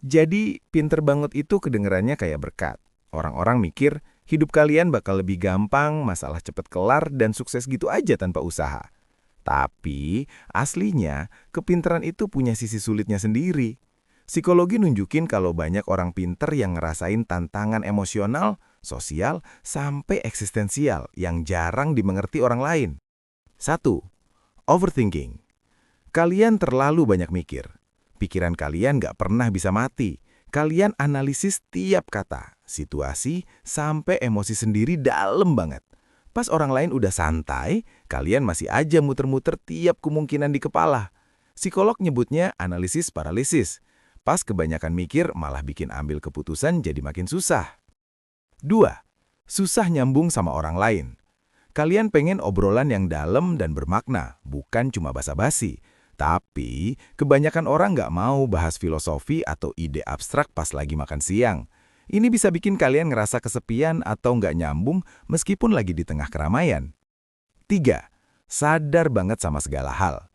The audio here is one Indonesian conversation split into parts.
Jadi, pinter banget itu kedengarannya kayak berkat. Orang-orang mikir, hidup kalian bakal lebih gampang, masalah cepet kelar, dan sukses gitu aja tanpa usaha. Tapi, aslinya, kepinteran itu punya sisi sulitnya sendiri. Psikologi nunjukin kalau banyak orang pinter yang ngerasain tantangan emosional, sosial, sampai eksistensial yang jarang dimengerti orang lain. 1. Overthinking. Kalian terlalu banyak mikir. Pikiran kalian nggak pernah bisa mati. Kalian analisis tiap kata, situasi, sampai emosi sendiri dalam banget. Pas orang lain udah santai, kalian masih aja muter-muter tiap kemungkinan di kepala. Psikolog nyebutnya analisis paralisis. Pas kebanyakan mikir malah bikin ambil keputusan jadi makin susah. 2. Susah nyambung sama orang lain. Kalian pengen obrolan yang dalam dan bermakna, bukan cuma basa-basi. Tapi, kebanyakan orang nggak mau bahas filosofi atau ide abstrak pas lagi makan siang. Ini bisa bikin kalian ngerasa kesepian atau nggak nyambung meskipun lagi di tengah keramaian. 3. Sadar banget sama segala hal.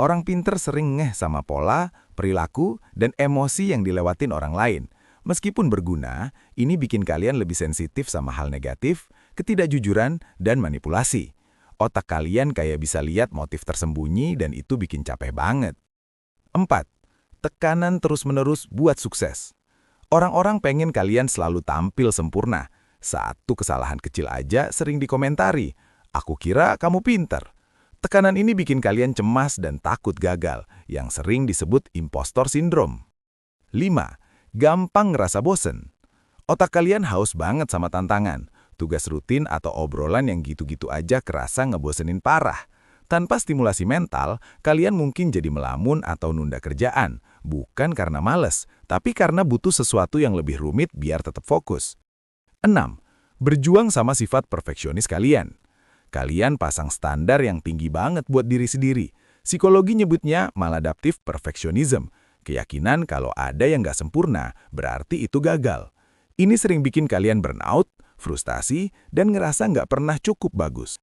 Orang pinter sering ngeh sama pola, perilaku, dan emosi yang dilewatin orang lain. Meskipun berguna, ini bikin kalian lebih sensitif sama hal negatif, ketidakjujuran, dan manipulasi. Otak kalian kayak bisa lihat motif tersembunyi dan itu bikin capek banget. 4. Tekanan terus-menerus buat sukses. Orang-orang pengen kalian selalu tampil sempurna. Satu kesalahan kecil aja sering dikomentari. Aku kira kamu pinter. Tekanan ini bikin kalian cemas dan takut gagal, yang sering disebut impostor syndrome. 5. Gampang ngerasa bosen. Otak kalian haus banget sama tantangan. Tugas rutin atau obrolan yang gitu-gitu aja kerasa ngebosenin parah. Tanpa stimulasi mental, kalian mungkin jadi melamun atau nunda kerjaan. Bukan karena males, tapi karena butuh sesuatu yang lebih rumit biar tetap fokus. 6. Berjuang sama sifat perfeksionis kalian. Kalian pasang standar yang tinggi banget buat diri sendiri. Psikologi nyebutnya maladaptive perfectionism. Keyakinan kalau ada yang nggak sempurna, berarti itu gagal. Ini sering bikin kalian burnout, frustasi, dan ngerasa nggak pernah cukup bagus.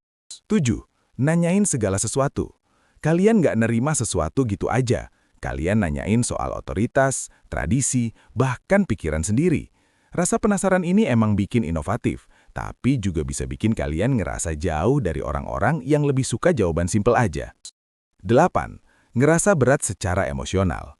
7. Nanyain segala sesuatu. Kalian nggak nerima sesuatu gitu aja. Kalian nanyain soal otoritas, tradisi, bahkan pikiran sendiri. Rasa penasaran ini emang bikin inovatif, tapi juga bisa bikin kalian ngerasa jauh dari orang-orang yang lebih suka jawaban simpel aja. 8. Ngerasa berat secara emosional.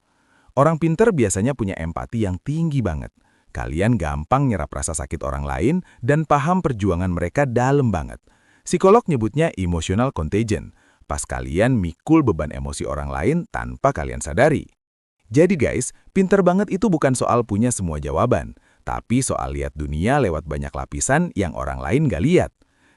Orang pinter biasanya punya empati yang tinggi banget. Kalian gampang nyerap rasa sakit orang lain dan paham perjuangan mereka dalam banget. Psikolog nyebutnya emotional contagion. Pas kalian mikul beban emosi orang lain tanpa kalian sadari. Jadi guys, pinter banget itu bukan soal punya semua jawaban, tapi soal lihat dunia lewat banyak lapisan yang orang lain gak lihat.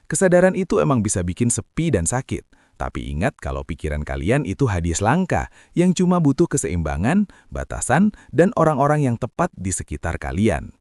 Kesadaran itu emang bisa bikin sepi dan sakit. Tapi ingat kalau pikiran kalian itu hadiah langka yang cuma butuh keseimbangan, batasan, dan orang-orang yang tepat di sekitar kalian.